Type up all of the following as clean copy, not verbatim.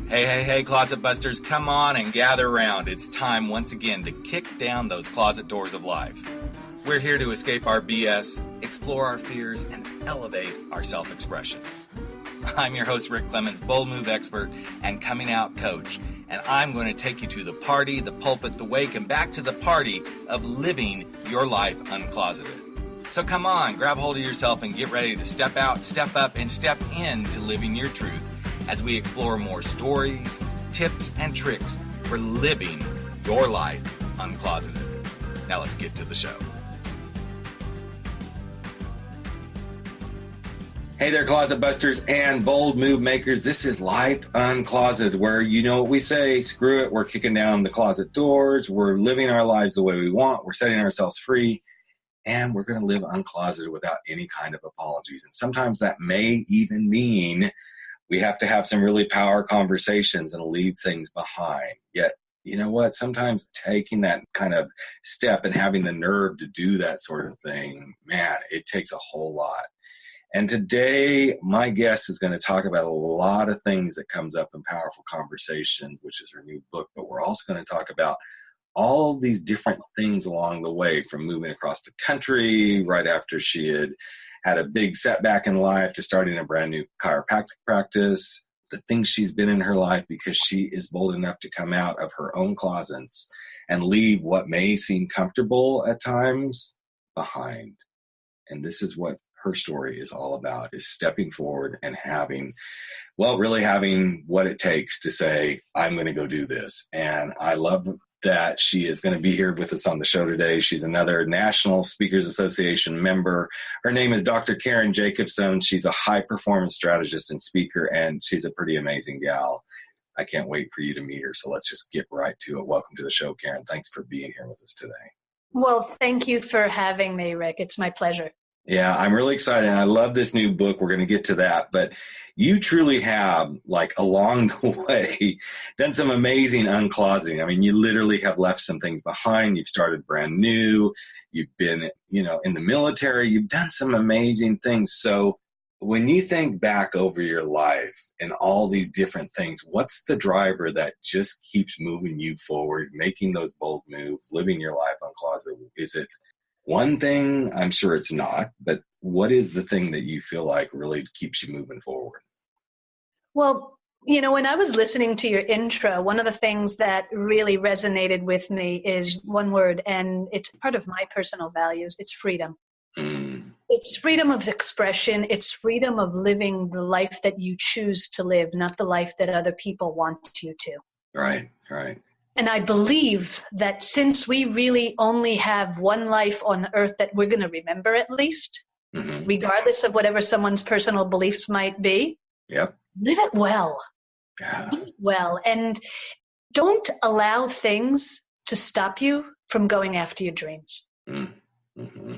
Hey, Closet Busters, come on and gather around. It's time once again to kick down those closet doors of life. We're here to escape our BS, explore our fears, and elevate our self-expression. I'm your host, Rick Clemens, bold move expert and coming out coach, and I'm going to take you to the party, the pulpit, the wake, and back to the party of living your life uncloseted. So come on, grab hold of yourself and get ready to step out, step up, and step into living your truth as we explore more stories, tips, and tricks for living your life uncloseted. Now let's get to the show. Hey there, Closet Busters and bold move makers. This is Life Uncloseted, where you know what we say, screw it, we're kicking down the closet doors, we're living our lives the way we want, we're setting ourselves free, and we're going to live uncloseted without any kind of apologies. And sometimes that may even mean we have to have some really power conversations and leave things behind. Yet, you know what? Sometimes taking that kind of step and having the nerve to do that sort of thing, man, it takes a whole lot. And today, my guest is going to talk about a lot of things that comes up in Powerful Conversation, which is her new book. But we're also going to talk about all of these different things along the way, from moving across the country right after she had a big setback in life to starting a brand new chiropractic practice, the things she's been in her life because she is bold enough to come out of her own closets and leave what may seem comfortable at times behind. And this is what her story is all about, is stepping forward and really having what it takes to say, I'm going to go do this. And I love that she is going to be here with us on the show today. She's another National Speakers Association member. Her name is Dr. Karen Jacobson. She's a high performance strategist and speaker, and she's a pretty amazing gal. I can't wait for you to meet her. So let's just get right to it. Welcome to the show, Karen. Thanks for being here with us today. Well, thank you for having me, Rick. It's my pleasure. Yeah, I'm really excited. I love this new book. We're going to get to that. But you truly have, along the way, done some amazing uncloseting. I mean, you literally have left some things behind. You've started brand new. You've been, in the military. You've done some amazing things. So when you think back over your life and all these different things, what's the driver that just keeps moving you forward, making those bold moves, living your life uncloseted? Is it one thing? I'm sure it's not, but what is the thing that you feel like really keeps you moving forward? Well, when I was listening to your intro, one of the things that really resonated with me is one word, and it's part of my personal values. It's freedom. It's freedom of expression. It's freedom of living the life that you choose to live, not the life that other people want you to. Right. And I believe that since we really only have one life on earth that we're going to remember, at least, regardless of whatever someone's personal beliefs might be, live it well. Yeah. Live it well. And don't allow things to stop you from going after your dreams. Mm-hmm.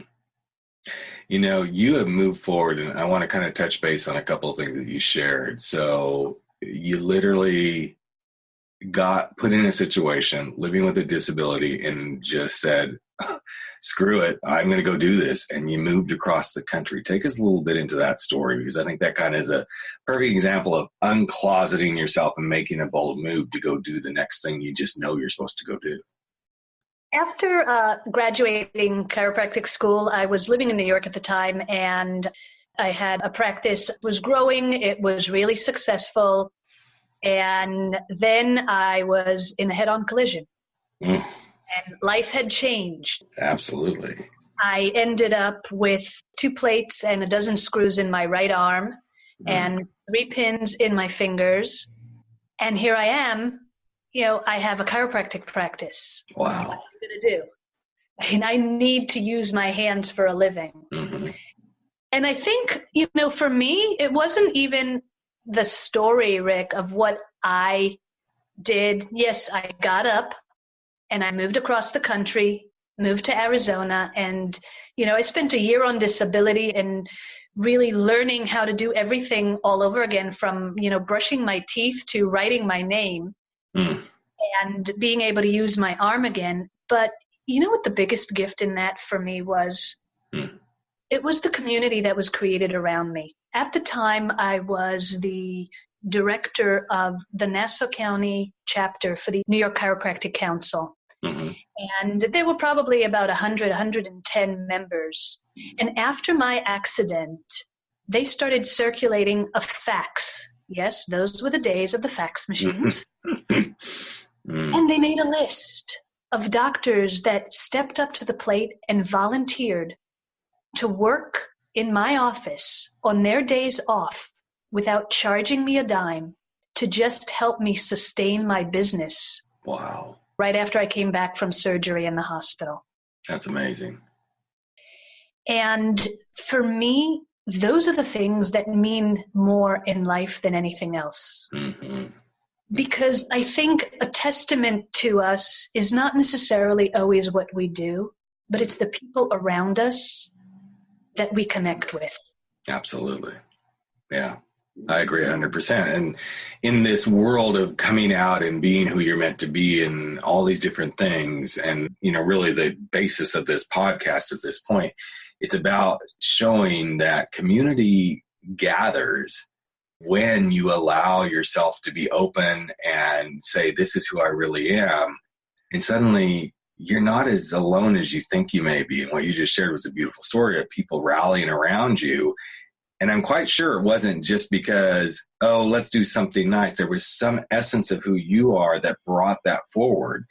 You have moved forward, and I want to kind of touch base on a couple of things that you shared. So you literally got put in a situation living with a disability and just said, screw it, I'm going to go do this. And you moved across the country. Take us a little bit into that story, because I think that kind of is a perfect example of uncloseting yourself and making a bold move to go do the next thing you just know you're supposed to go do. After graduating chiropractic school, I was living in New York at the time, and I had a practice that was growing. It was really successful. And then I was in a head-on collision, and life had changed. Absolutely. I ended up with 2 plates and a dozen screws in my right arm and 3 pins in my fingers. And here I am, I have a chiropractic practice. Wow. What am I going to do? And I need to use my hands for a living. And I think, for me, it wasn't even the story, Rick, of what I did. Yes, I got up and I moved across the country, moved to Arizona, and, I spent a year on disability and really learning how to do everything all over again, from, brushing my teeth to writing my name and being able to use my arm again. But you know what the biggest gift in that for me was? It was the community that was created around me. At the time, I was the director of the Nassau County chapter for the New York Chiropractic Council. Mm-hmm. And there were probably about 110 members. And after my accident, they started circulating a fax. Yes, those were the days of the fax machines. And they made a list of doctors that stepped up to the plate and volunteered to work in my office on their days off without charging me a dime to just help me sustain my business. Wow. Right after I came back from surgery in the hospital. That's amazing. And for me, those are the things that mean more in life than anything else. Mm-hmm. Because I think a testament to us is not necessarily always what we do, but it's the people around us that we connect with. Absolutely. Yeah, I agree 100%. And in this world of coming out and being who you're meant to be and all these different things, and, you know, really the basis of this podcast at this point, it's about showing that community gathers when you allow yourself to be open and say, this is who I really am. And suddenly you're not as alone as you think you may be. And what you just shared was a beautiful story of people rallying around you. And I'm quite sure it wasn't just because, oh, let's do something nice. There was some essence of who you are that brought that forward.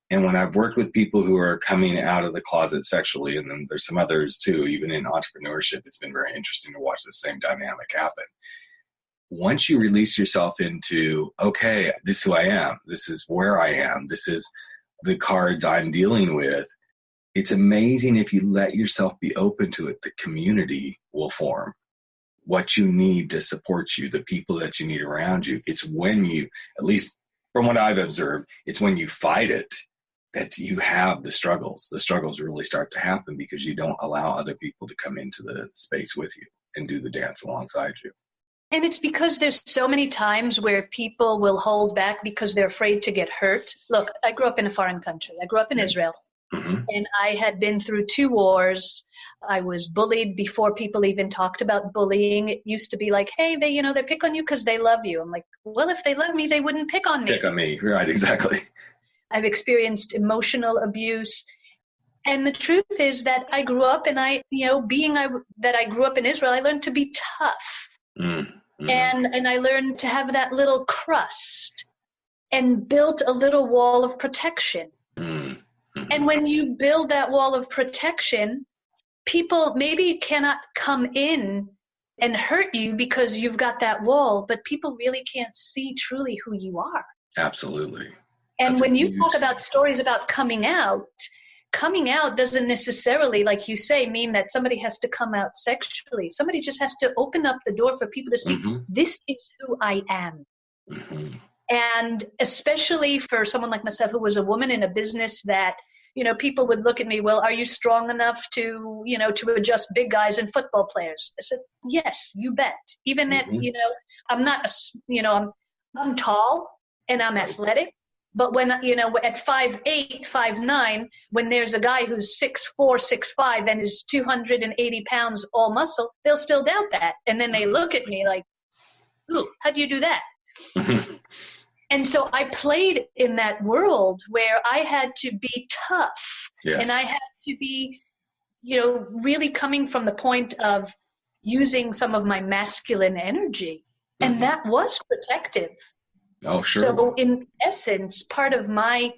And when I've worked with people who are coming out of the closet sexually, and then there's some others too, even in entrepreneurship, it's been very interesting to watch the same dynamic happen. Once you release yourself into, okay, this is who I am, this is where I am, this is the cards I'm dealing with, it's amazing if you let yourself be open to it, the community will form. What you need to support you, the people that you need around you. It's when you, at least from what I've observed, it's when you fight it that you have the struggles. The struggles really start to happen because you don't allow other people to come into the space with you and do the dance alongside you. And it's because there's so many times where people will hold back because they're afraid to get hurt. Look, I grew up in a foreign country. I grew up in Israel. Mm-hmm. And I had been through 2 wars. I was bullied before people even talked about bullying. It used to be like, hey, they pick on you because they love you. I'm like, well, if they love me, they wouldn't pick on me. Pick on me. Right, exactly. I've experienced emotional abuse. And the truth is that I grew up and I grew up in Israel, I learned to be tough. Mm-hmm. And I learned to have that little crust and built a little wall of protection. Mm-hmm. And when you build that wall of protection, people maybe cannot come in and hurt you because you've got that wall, but people really can't see truly who you are. Absolutely. And when you talk about stories about coming out doesn't necessarily, like you say, mean that somebody has to come out sexually. Somebody just has to open up the door for people to see, mm-hmm. This is who I am. Mm-hmm. And especially for someone like myself, who was a woman in a business that, people would look at me, well, are you strong enough to adjust big guys and football players? I said, yes, you bet. Even mm-hmm. that, I'm not, I'm tall and I'm athletic. But when, at 5'8", 5'9", when there's a guy who's 6'4", 6'5", and is 280 pounds all muscle, they'll still doubt that. And then they look at me like, ooh, how do you do that? And so I played in that world where I had to be tough. Yes. And I had to be, really coming from the point of using some of my masculine energy. Mm-hmm. And that was protective. Oh, sure. So in essence, part of my,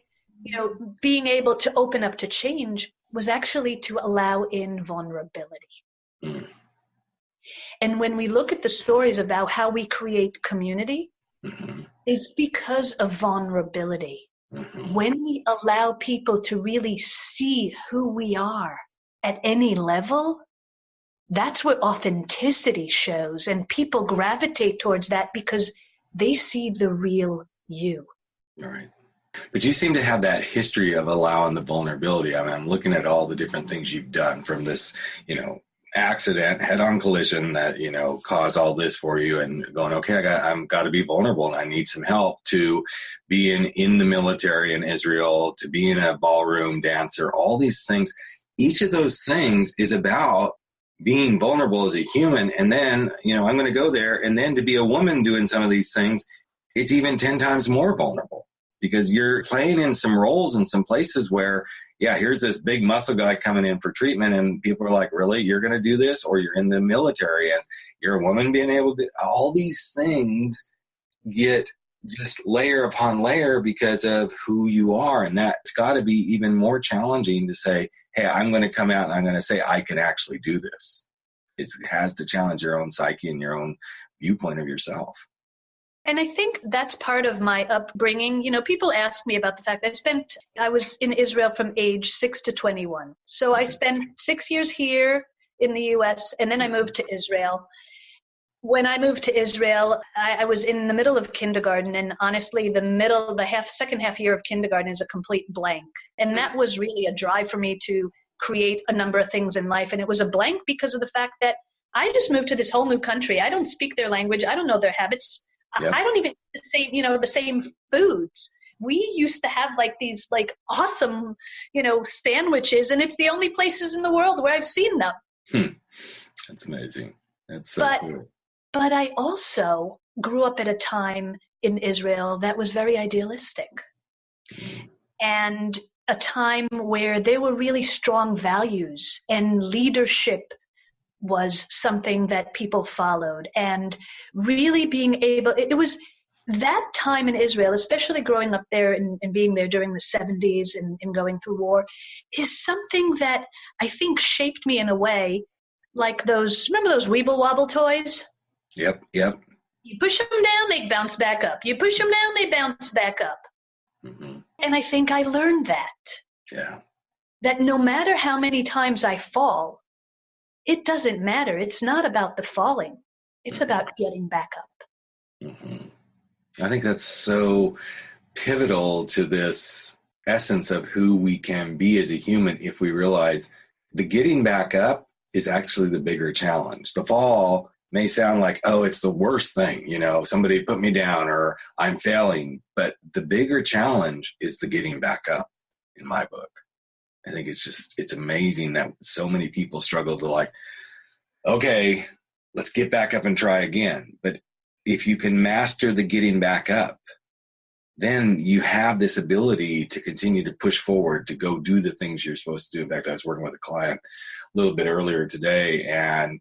being able to open up to change was actually to allow in vulnerability. Mm. And when we look at the stories about how we create community, mm-hmm. it's because of vulnerability. Mm-hmm. When we allow people to really see who we are at any level, that's where authenticity shows, and people gravitate towards that because they see the real you. All right. But you seem to have that history of allowing the vulnerability. I mean, I'm looking at all the different things you've done, from this, accident, head-on collision that, caused all this for you, and going, okay, I've got to be vulnerable and I need some help, to being in the military in Israel, to being a ballroom dancer, all these things. Each of those things is about being vulnerable as a human. And then, I'm going to go there. And then to be a woman doing some of these things, it's even 10 times more vulnerable because you're playing in some roles in some places where, here's this big muscle guy coming in for treatment. And people are like, really, you're going to do this? Or you're in the military and you're a woman being able to, all these things get just layer upon layer because of who you are. And that's got to be even more challenging to say, hey, I'm going to come out and I'm going to say, I can actually do this. It has to challenge your own psyche and your own viewpoint of yourself. And I think that's part of my upbringing. People ask me about the fact that I was in Israel from age 6 to 21. So I spent 6 years here in the U.S. and then I moved to Israel. When I moved to Israel, I was in the middle of kindergarten, and honestly, the second half year of kindergarten is a complete blank. And that was really a drive for me to create a number of things in life. And it was a blank because of the fact that I just moved to this whole new country. I don't speak their language. I don't know their habits. Yep. I don't even the same foods. We used to have these awesome, sandwiches, and it's the only places in the world where I've seen them. That's amazing. That's so cool. But I also grew up at a time in Israel that was very idealistic and a time where there were really strong values and leadership was something that people followed, and really being able, it was that time in Israel, especially growing up there and being there during the 70s and going through war, is something that I think shaped me in a way like remember those Weeble Wobble toys? Yep. You push them down, they bounce back up. You push them down, they bounce back up. Mm-hmm. And I think I learned that. Yeah. That no matter how many times I fall, it doesn't matter. It's not about the falling. It's about getting back up. Mm-hmm. I think that's so pivotal to this essence of who we can be as a human if we realize the getting back up is actually the bigger challenge. The fall may sound like, oh, it's the worst thing, somebody put me down or I'm failing. But the bigger challenge is the getting back up in my book. I think it's amazing that so many people struggle to okay, let's get back up and try again. But if you can master the getting back up, then you have this ability to continue to push forward, to go do the things you're supposed to do. In fact, I was working with a client a little bit earlier today, and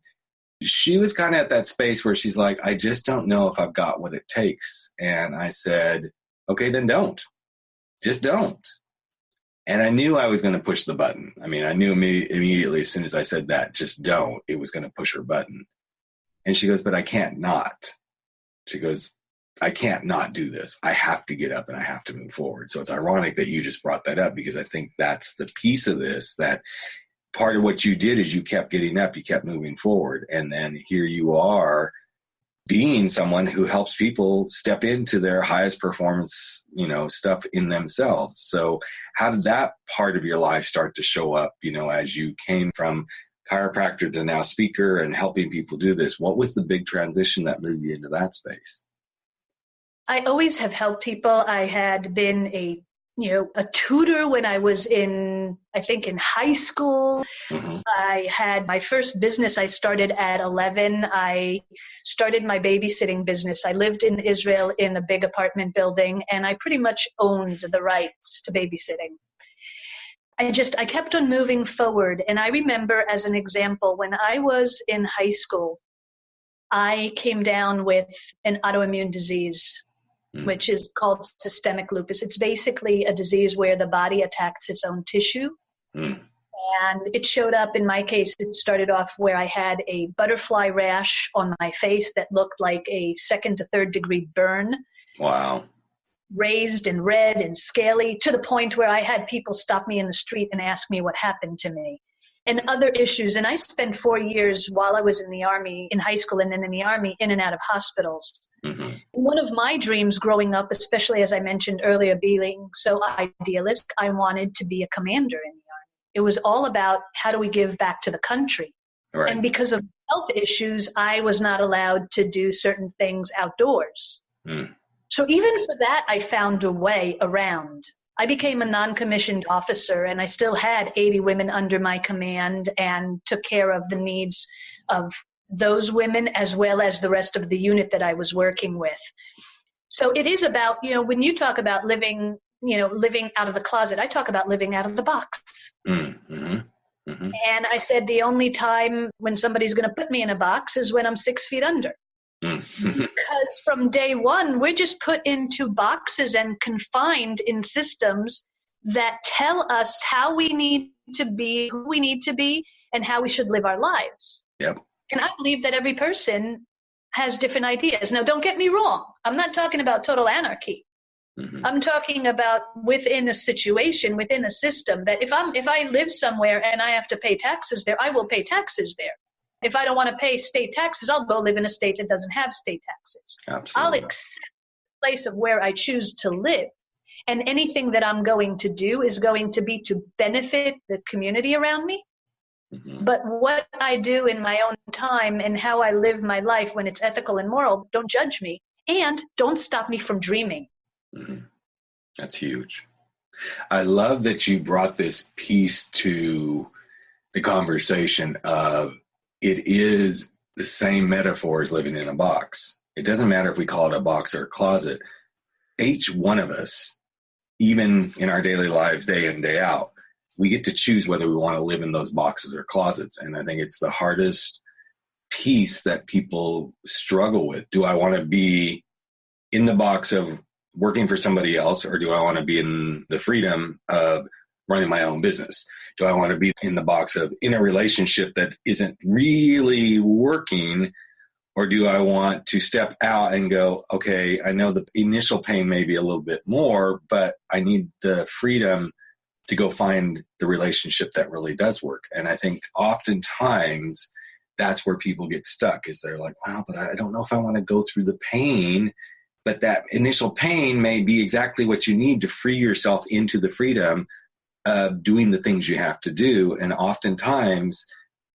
she was kind of at that space where she's like, I just don't know if I've got what it takes. And I said, okay, then don't. Just don't. And I knew I was going to push the button. I mean, I knew immediately as soon as I said that, just don't, it was going to push her button. And she goes, but I can't not. She goes, I can't not do this. I have to get up and I have to move forward. So it's ironic that you just brought that up, because I think that's the piece of this, that part of what you did is you kept getting up, you kept moving forward. And then here you are being someone who helps people step into their highest performance, stuff in themselves. So how did that part of your life start to show up, as you came from chiropractor to now speaker and helping people do this? What was the big transition that moved you into that space? I always have helped people. I had been a tutor when I was in high school. Mm-hmm. I had my first business I started at 11. I started my babysitting business. I lived in Israel in a big apartment building, and I pretty much owned the rights to babysitting. I kept on moving forward. And I remember, as an example, when I was in high school, I came down with an autoimmune disease, which is called systemic lupus. It's basically a disease where the body attacks its own tissue. And it showed up, in my case, it started off where I had a butterfly rash on my face that looked like a 2nd to 3rd degree burn. Wow. Raised and red and scaly, to the point where I had people stop me in the street and ask me what happened to me. And other issues. And I spent 4 years while I was in the Army, in high school and then in the Army, in and out of hospitals. Mm-hmm. One of my dreams growing up, especially as I mentioned earlier, being so idealistic, I wanted to be a commander in the Army. It was all about how do we give back to the country. Right. And because of health issues, I was not allowed to do certain things outdoors. So even for that, I found a way around. I became a non-commissioned officer, and I still had 80 women under my command and took care of the needs of those women as well as the rest of the unit that I was working with. So it is about, when you talk about living out of the closet, I talk about living out of the box. Mm-hmm. Mm-hmm. And I said the only time when somebody's going to put me in a box is when I'm 6 feet under. Mm-hmm. Because from day one, we're just put into boxes and confined in systems that tell us how we need to be, who we need to be, and how we should live our lives. Yep. And I believe that every person has different ideas. Now, don't get me wrong. I'm not talking about total anarchy. Mm-hmm. I'm talking about within a situation, within a system, that if I live somewhere and I have to pay taxes there, I will pay taxes there. If I don't want to pay state taxes, I'll go live in a state that doesn't have state taxes. Absolutely. I'll accept the place of where I choose to live. And anything that I'm going to do is going to be to benefit the community around me. Mm-hmm. But what I do in my own time and how I live my life when it's ethical and moral, don't judge me. And don't stop me from dreaming. Mm-hmm. That's huge. I love that you brought this piece to the conversation of it is the same metaphor as living in a box. It doesn't matter if we call it a box or a closet. Each one of us, even in our daily lives, day in, day out, we get to choose whether we want to live in those boxes or closets. And I think it's the hardest piece that people struggle with. Do I want to be in the box of working for somebody else, or do I want to be in the freedom of running my own business? Do I want to be in the box of in a relationship that isn't really working, or do I want to step out and go, okay, I know the initial pain may be a little bit more, but I need the freedom to go find the relationship that really does work. And I think oftentimes that's where people get stuck, is they're like, wow, but I don't know if I want to go through the pain. But that initial pain may be exactly what you need to free yourself into the freedom of doing the things you have to do. And oftentimes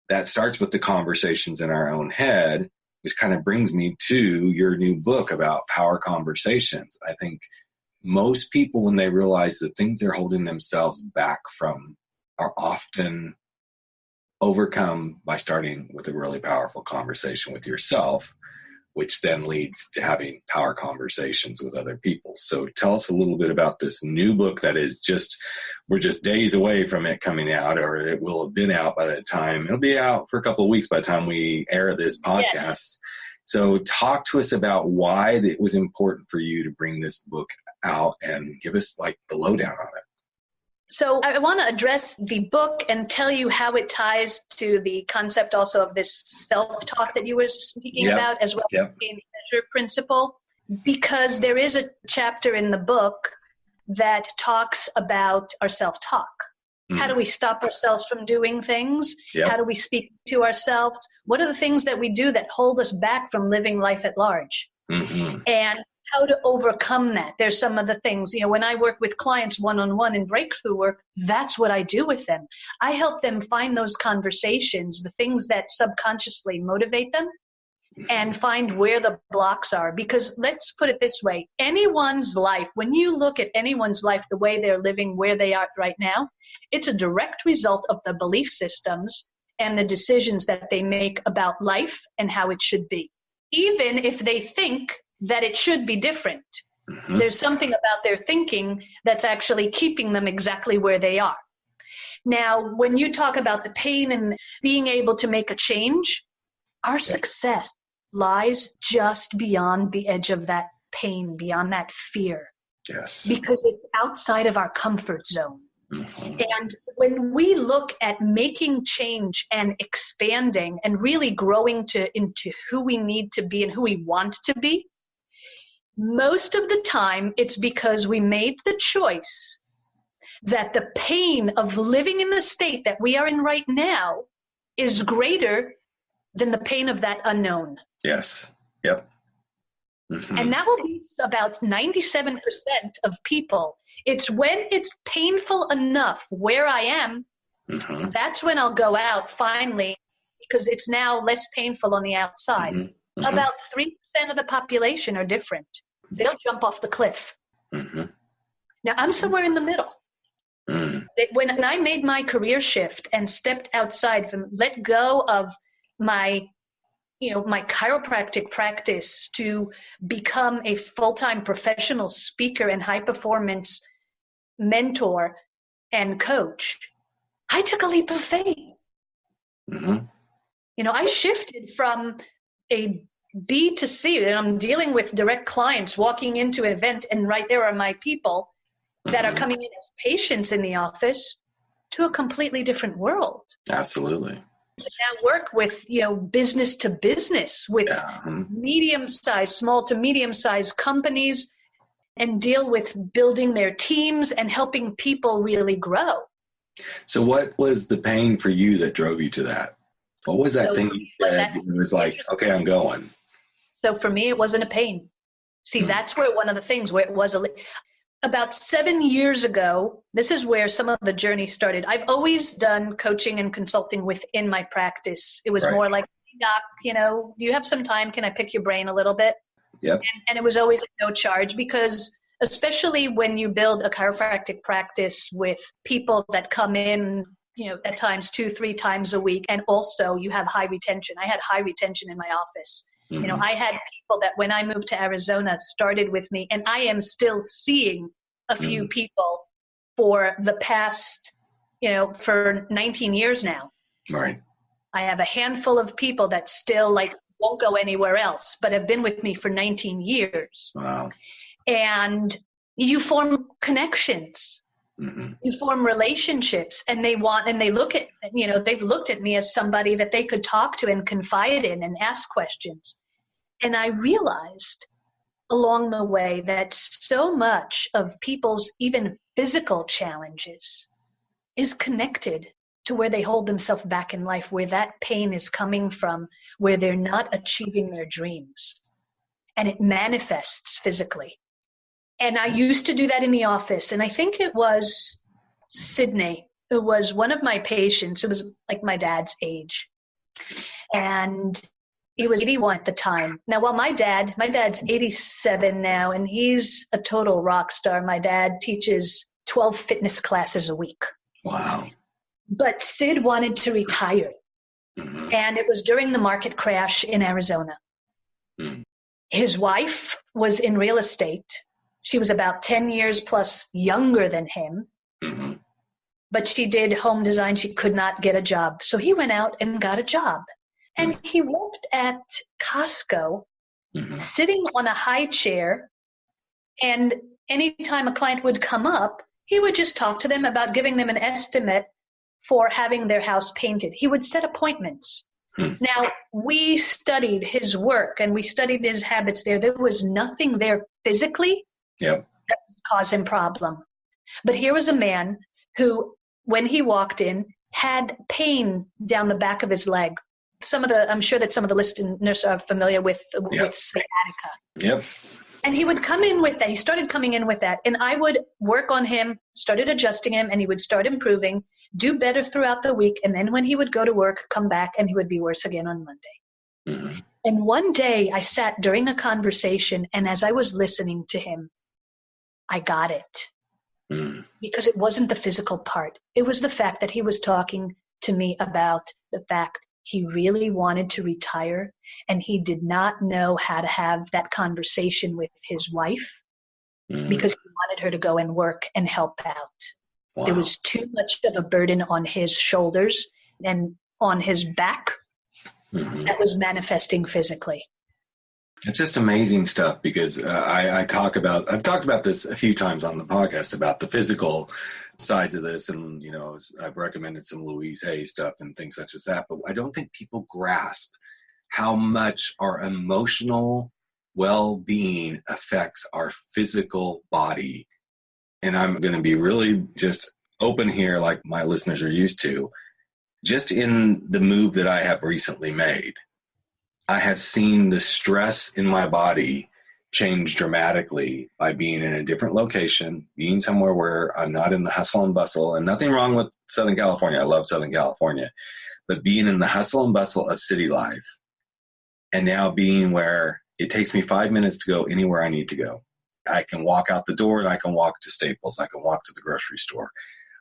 that starts with the conversations in our own head, which kind of brings me to your new book about power conversations. I think most people, when they realize the things they're holding themselves back from, are often overcome by starting with a really powerful conversation with yourself, which then leads to having power conversations with other people. So tell us a little bit about this new book that is we're just days away from it coming out, or it will have been out by the time. It'll be out for a couple of weeks by the time we air this podcast. Yes. So talk to us about why it was important for you to bring this book out and give us like the lowdown on it. So I want to address the book and tell you how it ties to the concept also of this self-talk that you were speaking about, as well as the measure principle, because there is a chapter in the book that talks about our self-talk. Mm-hmm. How do we stop ourselves from doing things? Yep. How do we speak to ourselves? What are the things that we do that hold us back from living life at large? Mm-hmm. And how to overcome that. There's some of the things, when I work with clients one-on-one in breakthrough work, that's what I do with them. I help them find those conversations, the things that subconsciously motivate them, and find where the blocks are. Because let's put it this way, anyone's life, when you look at anyone's life, the way they're living, where they are right now, it's a direct result of the belief systems and the decisions that they make about life and how it should be. Even if they think that it should be different. Mm-hmm. There's something about their thinking that's actually keeping them exactly where they are. Now, when you talk about the pain and being able to make a change, our success lies just beyond the edge of that pain, beyond that fear. Yes. Because it's outside of our comfort zone. Mm-hmm. And when we look at making change and expanding and really growing into who we need to be and who we want to be, most of the time, it's because we made the choice that the pain of living in the state that we are in right now is greater than the pain of that unknown. Yes. Yep. Mm-hmm. And that will be about 97% of people. It's when it's painful enough where I am, mm-hmm. that's when I'll go out finally, because it's now less painful on the outside. Mm-hmm. Mm-hmm. About 3% of the population are different. They'll jump off the cliff. Mm-hmm. Now I'm somewhere in the middle. When I made my career shift and stepped outside from, let go of my chiropractic practice to become a full-time professional speaker and high performance mentor and coach, I took a leap of faith. I shifted from a B to C, and I'm dealing with direct clients walking into an event, and right there are my people that are coming in as patients in the office, to a completely different world. Absolutely. To now work with, business to business, with medium-sized, small to medium-sized companies, and deal with building their teams and helping people really grow. So what was the pain for you that drove you to that? What was that thing you said? It was like, okay, I'm going. So for me, it wasn't a pain. See, that's where one of the things where it was about 7 years ago, this is where some of the journey started. I've always done coaching and consulting within my practice. It was more like, Doc, do you have some time? Can I pick your brain a little bit? Yep. And it was always no charge, because especially when you build a chiropractic practice with people that come in, at times 2-3 times a week, and also you have high retention. I had high retention in my office. I had people that when I moved to Arizona started with me, and I am still seeing a few people for the past, for 19 years now. Right. I have a handful of people that still won't go anywhere else, but have been with me for 19 years. Wow. And you form connections. You form relationships, and they look at, they've looked at me as somebody that they could talk to and confide in and ask questions. And I realized along the way that so much of people's even physical challenges is connected to where they hold themselves back in life, where that pain is coming from, where they're not achieving their dreams. And it manifests physically. And I used to do that in the office. And I think it was Sydney, who was one of my patients. It was like my dad's age. And he was 81 at the time. Now, while my dad's 87 now, and he's a total rock star. My dad teaches 12 fitness classes a week. Wow. But Sid wanted to retire. And it was during the market crash in Arizona. His wife was in real estate. She was about 10 years plus younger than him. But she did home design. She could not get a job. So he went out and got a job. And he worked at Costco, sitting on a high chair. And anytime a client would come up, he would just talk to them about giving them an estimate for having their house painted. He would set appointments. Now, we studied his work and we studied his habits there. There was nothing there physically that was causing problem. But here was a man who, when he walked in, had pain down the back of his leg. I'm sure that some of the listeners are familiar with sciatica. Yep. And he would come in with that. He started coming in with that. And I would work on him, started adjusting him, and he would start improving, do better throughout the week. And then when he would go to work, come back, and he would be worse again on Monday. And one day I sat during a conversation, and as I was listening to him, I got it. Because it wasn't the physical part. It was the fact that he was talking to me about the fact he really wanted to retire, and he did not know how to have that conversation with his wife because he wanted her to go and work and help out. Wow. There was too much of a burden on his shoulders and on his back that was manifesting physically. It's just amazing stuff, because I've talked about this a few times on the podcast about the physical sides of this, and I've recommended some Louise Hay stuff and things such as that, but I don't think people grasp how much our emotional well-being affects our physical body. And I'm going to be really just open here, like my listeners are used to. Just in the move that I have recently made, I have seen the stress in my body change dramatically by being in a different location, being somewhere where I'm not in the hustle and bustle, and nothing wrong with Southern California. I love Southern California, but being in the hustle and bustle of city life, and now being where it takes me 5 minutes to go anywhere I need to go. I can walk out the door and I can walk to Staples. I can walk to the grocery store.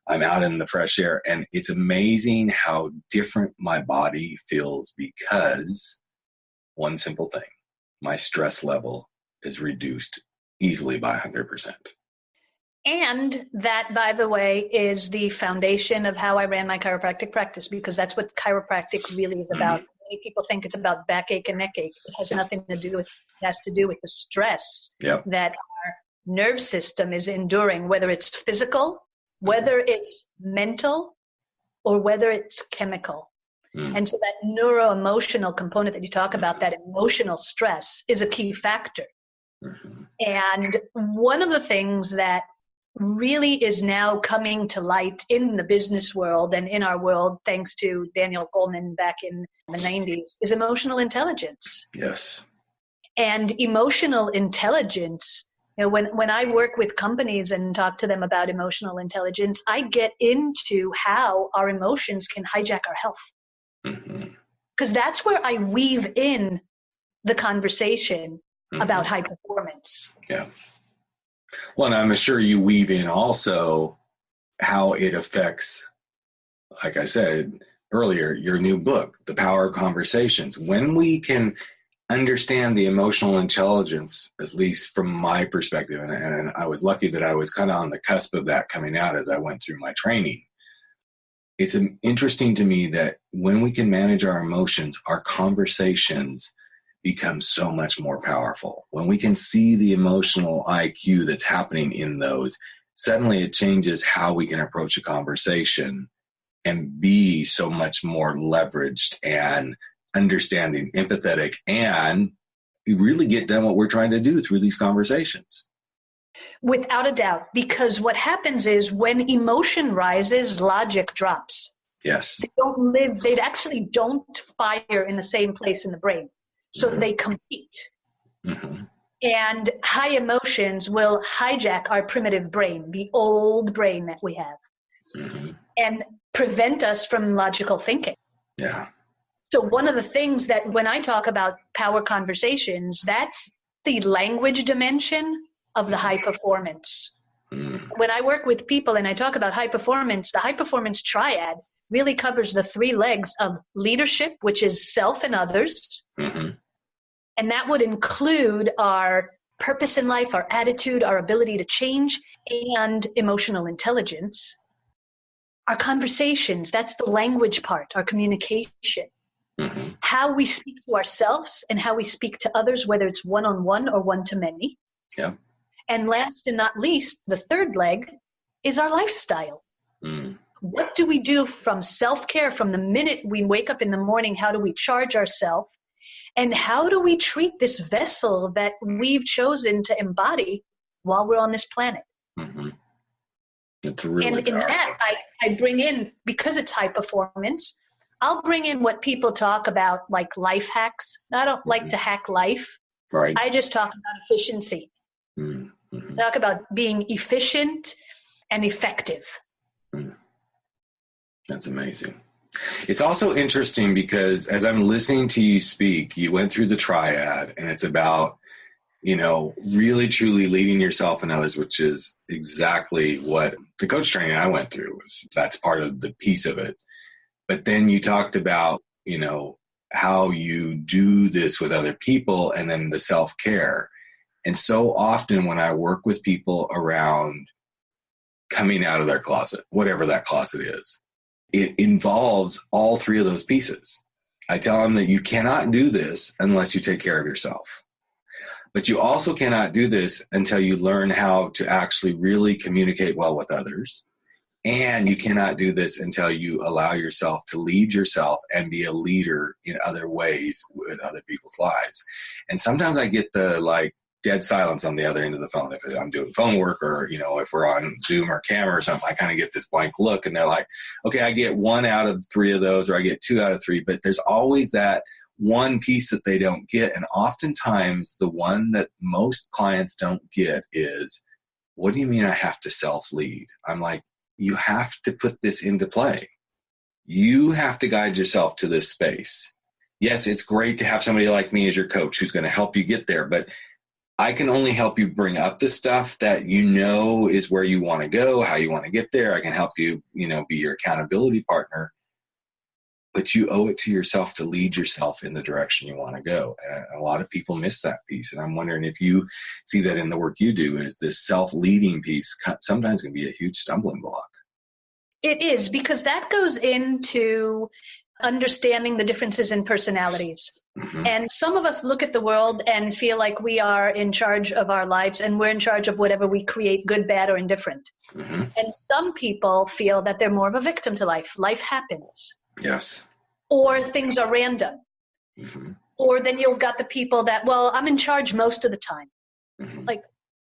I'm out in the fresh air. And it's amazing how different my body feels because one simple thing, my stress level is reduced easily by 100%. And that, by the way, is the foundation of how I ran my chiropractic practice, because that's what chiropractic really is about. Many people think it's about backache and neckache. It has nothing to do with, it has to do with the stress that our nerve system is enduring, whether it's physical, whether it's mental, or whether it's chemical. And so that neuro-emotional component that you talk about, that emotional stress, is a key factor. And one of the things that really is now coming to light in the business world and in our world, thanks to Daniel Goleman back in the 90s, is emotional intelligence. Yes. And emotional intelligence, you know, when I work with companies and talk to them about emotional intelligence, I get into how our emotions can hijack our health. Because that's where I weave in the conversation about high performance. Yeah. Well, and I'm sure you weave in also how it affects, like I said earlier, your new book, The Power of Conversations. When we can understand the emotional intelligence, at least from my perspective, and I was lucky that I was kind of on the cusp of that coming out as I went through my training. It's interesting to me that when we can manage our emotions, our conversations become so much more powerful. When we can see the emotional IQ that's happening in those, suddenly it changes how we can approach a conversation and be so much more leveraged and understanding, empathetic, and really get done what we're trying to do through these conversations. Without a doubt, because what happens is when emotion rises, logic drops. Yes. They actually don't fire in the same place in the brain. So they compete. And high emotions will hijack our primitive brain, the old brain that we have, and prevent us from logical thinking. Yeah. So one of the things that when I talk about power conversations, that's the language dimension of the high performance. When I work with people and I talk about high performance, the high performance triad really covers the three legs of leadership, which is self and others. And that would include our purpose in life, our attitude, our ability to change, and emotional intelligence. Our conversations, that's the language part, our communication. How we speak to ourselves and how we speak to others, whether it's one-on-one or one-to-many. Yeah. And last and not least, the third leg is our lifestyle. What do we do from self-care, from the minute we wake up in the morning? How do we charge ourselves? And how do we treat this vessel that we've chosen to embody while we're on this planet? It's really and in that, I bring in, because it's high performance, I'll bring in what people talk about, like life hacks. I don't like to hack life. Right. I just talk about efficiency. Talk about being efficient and effective. That's amazing. It's also interesting because as I'm listening to you speak, you went through the triad, and it's about, you know, really truly leading yourself and others, which is exactly what the coach training I went through was. That's part of the piece of it. But then you talked about, you know, how you do this with other people and then the self-care. And so often when I work with people around coming out of their closet, whatever that closet is, it involves all three of those pieces. I tell them that you cannot do this unless you take care of yourself. But you also cannot do this until you learn how to actually really communicate well with others. And you cannot do this until you allow yourself to lead yourself and be a leader in other ways with other people's lives. And sometimes I get the dead silence on the other end of the phone. If I'm doing phone work or, you know, if we're on Zoom or camera or something, I kind of get this blank look and they're like, okay, I get 1 out of 3 of those, or I get 2 out of 3, but there's always that one piece that they don't get. And oftentimes the one that most clients don't get is, what do you mean I have to self-lead? I'm like, you have to put this into play. You have to guide yourself to this space. Yes, it's great to have somebody like me as your coach who's going to help you get there, but I can only help you bring up the stuff that you know is where you want to go, how you want to get there. I can help you, be your accountability partner. But you owe it to yourself to lead yourself in the direction you want to go. And a lot of people miss that piece. And I'm wondering if you see that in the work you do, is this self-leading piece sometimes can be a huge stumbling block. It is, because that goes into understanding the differences in personalities. Mm-hmm. And some of us look at the world and feel like we are in charge of our lives and we're in charge of whatever we create, good, bad, or indifferent. Mm-hmm. And some people feel that they're more of a victim to life. Life happens. Yes. Or things are random. Mm-hmm. Or then you've got the people that, well, I'm in charge most of the time. Mm-hmm. Like,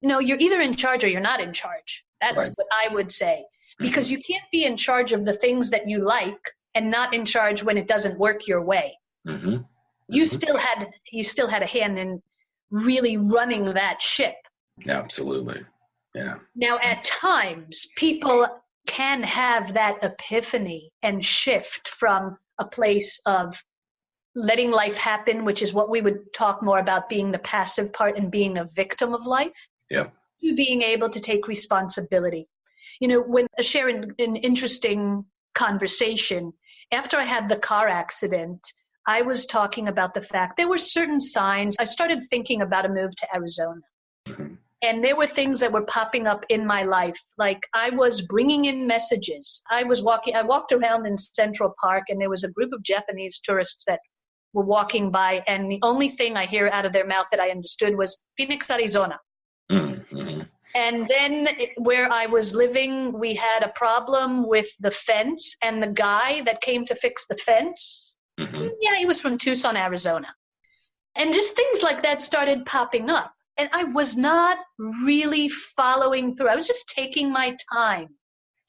no, you're either in charge or you're not in charge. That's right. What I would say. Because you can't be in charge of the things that you like and not in charge when it doesn't work your way. Mm-hmm. You still had a hand in really running that ship. Absolutely. Yeah. Now, at times, people can have that epiphany and shift from a place of letting life happen, which is what we would talk more about, being the passive part and being a victim of life, to being able to take responsibility. When I share an interesting conversation, after I had the car accident, I was talking about the fact there were certain signs. I started thinking about a move to Arizona. Mm-hmm. And there were things that were popping up in my life. Like I was bringing in messages. I walked around in Central Park, and there was a group of Japanese tourists that were walking by. And the only thing I hear out of their mouth that I understood was Phoenix, Arizona. Mm-hmm. And then where I was living, we had a problem with the fence, and the guy that came to fix the fence, he was from Tucson, Arizona. And just things like that started popping up. And I was not really following through. I was just taking my time.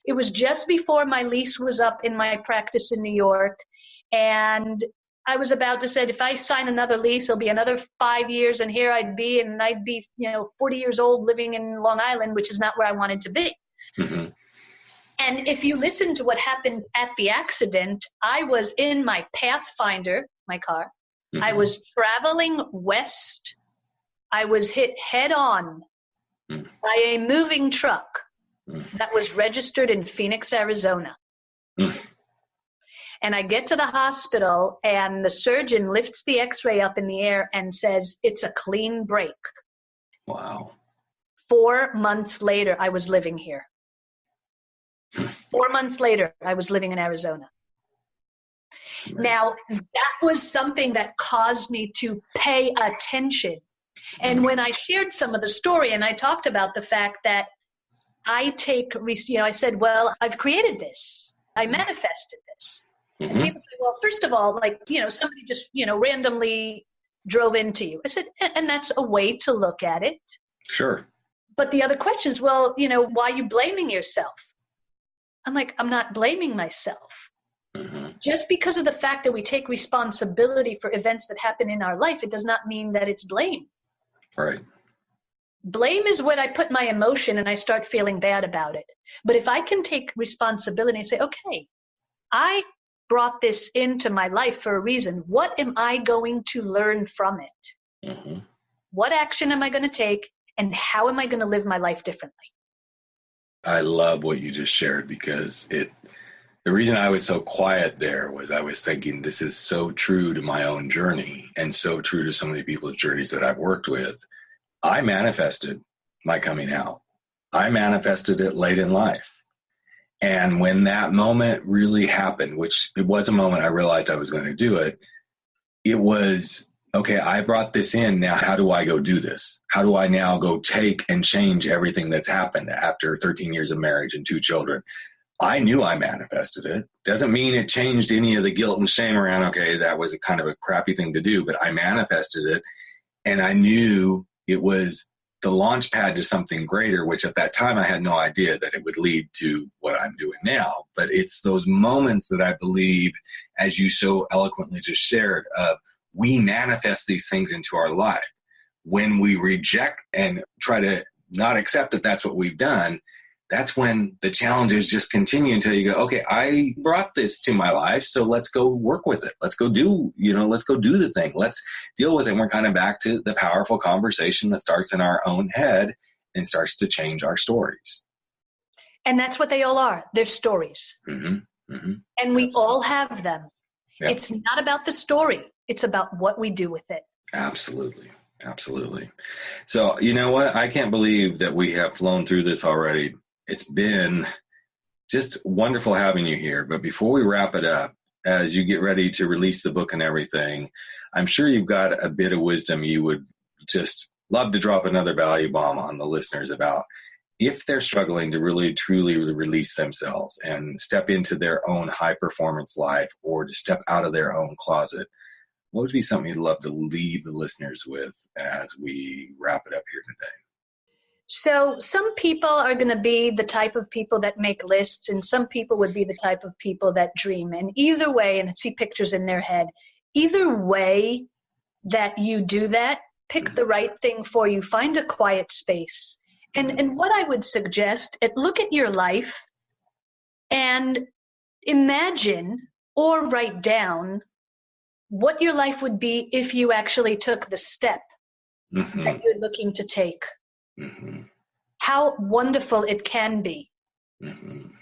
It was just before my lease was up in my practice in New York. And I was about to say, if I sign another lease, it'll be another 5 years, and here I'd be 40 years old living in Long Island, which is not where I wanted to be. Mm-hmm. And if you listen to what happened at the accident, I was in my Pathfinder, my car. Mm-hmm. I was traveling west. I was hit head on by a moving truck that was registered in Phoenix, Arizona. And I get to the hospital, and the surgeon lifts the x-ray up in the air and says, it's a clean break. Wow. 4 months later, I was living here. 4 months later, I was living in Arizona. Now, that was something that caused me to pay attention. And when I shared some of the story, and I talked about the fact that I said, well, I've created this. I manifested this. Mm-hmm. And people say, well, first of all, somebody just, randomly drove into you. I said, and that's a way to look at it. Sure. But the other question is, well, why are you blaming yourself? I'm like, I'm not blaming myself. Mm-hmm. Just because of the fact that we take responsibility for events that happen in our life, it does not mean that it's blame. Right. Blame is when I put my emotion and I start feeling bad about it. But if I can take responsibility and say, okay, I brought this into my life for a reason. What am I going to learn from it? Mm-hmm. What action am I going to take? And how am I going to live my life differently? I love what you just shared, because the reason I was so quiet there was I was thinking this is so true to my own journey and so true to so many people's journeys that I've worked with. I manifested my coming out. I manifested it late in life. And when that moment really happened, which it was a moment I realized I was going to do it, it was, okay, I brought this in. Now, how do I go do this? How do I now go take and change everything that's happened after 13 years of marriage and 2 children? I knew I manifested it. Doesn't mean it changed any of the guilt and shame around, okay, that was a kind of a crappy thing to do, but I manifested it. And I knew it was the launch pad to something greater, which at that time I had no idea that it would lead to what I'm doing now. But it's those moments that I believe, as you so eloquently just shared, of we manifest these things into our life. When we reject and try to not accept that that's what we've done, that's when the challenges just continue until you go, okay, I brought this to my life, so let's go work with it. Let's go do the thing. Let's deal with it. And we're kind of back to the powerful conversation that starts in our own head and starts to change our stories. And that's what they all are. They're stories. Mm-hmm. Mm-hmm. And we all have them. Yep. It's not about the story. It's about what we do with it. Absolutely. Absolutely. So, you know what? I can't believe that we have flown through this already. It's been just wonderful having you here. But before we wrap it up, as you get ready to release the book and everything, I'm sure you've got a bit of wisdom you would just love to drop another value bomb on the listeners about if they're struggling to really, truly release themselves and step into their own high performance life or to step out of their own closet. What would be something you'd love to leave the listeners with as we wrap it up here today? So some people are going to be the type of people that make lists, and some people would be the type of people that dream. And either way, and see pictures in their head, either way that you do that, pick the right thing for you. Find a quiet space. And what I would suggest, look at your life and imagine or write down what your life would be if you actually took the step that you're looking to take. Mm-hmm. How wonderful it can be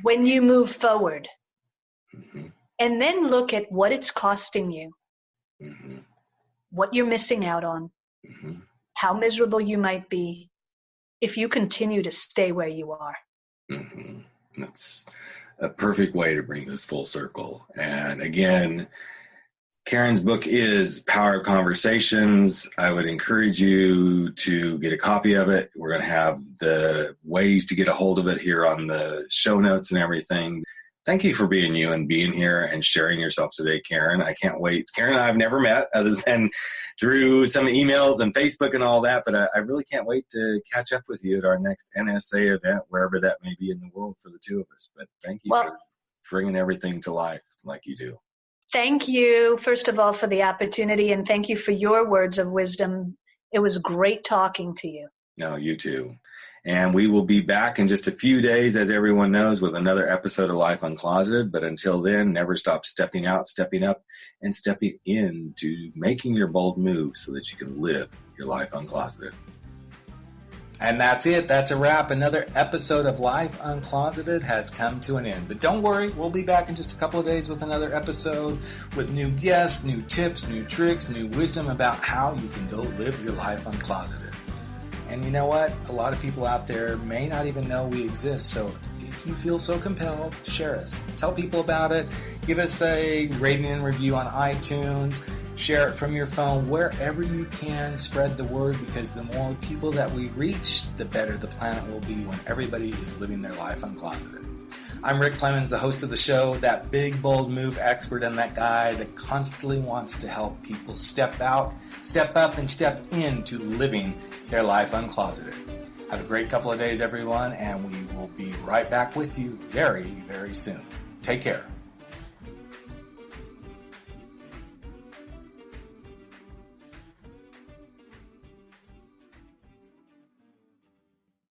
when you move forward. Mm-hmm. And then look at what it's costing you, what you're missing out on, how miserable you might be if you continue to stay where you are. That's a perfect way to bring this full circle. And again, Karen's book is Power of Conversations. I would encourage you to get a copy of it. We're going to have the ways to get a hold of it here on the show notes and everything. Thank you for being you and being here and sharing yourself today, Karen. I can't wait. Karen and I have never met other than through some emails and Facebook and all that, but I really can't wait to catch up with you at our next NSA event, wherever that may be in the world for the two of us. But thank you for bringing everything to life like you do. Thank you, first of all, for the opportunity, and thank you for your words of wisdom. It was great talking to you. No, you too. And we will be back in just a few days, as everyone knows, with another episode of Life Uncloseted. But until then, never stop stepping out, stepping up, and stepping into making your bold moves so that you can live your life uncloseted. And that's it. That's a wrap. Another episode of Life Uncloseted has come to an end. But don't worry, we'll be back in just a couple of days with another episode with new guests, new tips, new tricks, new wisdom about how you can go live your life uncloseted. And you know what? A lot of people out there may not even know we exist. So if you feel so compelled, share us. Tell people about it. Give us a rating and review on iTunes. Share it from your phone, wherever you can. Spread the word, because the more people that we reach, the better the planet will be when everybody is living their life uncloseted. I'm Rick Clemens, the host of the show, that big, bold move expert, and that guy that constantly wants to help people step out, step up, and step into living their life uncloseted. Have a great couple of days, everyone, and we will be right back with you very, very soon. Take care.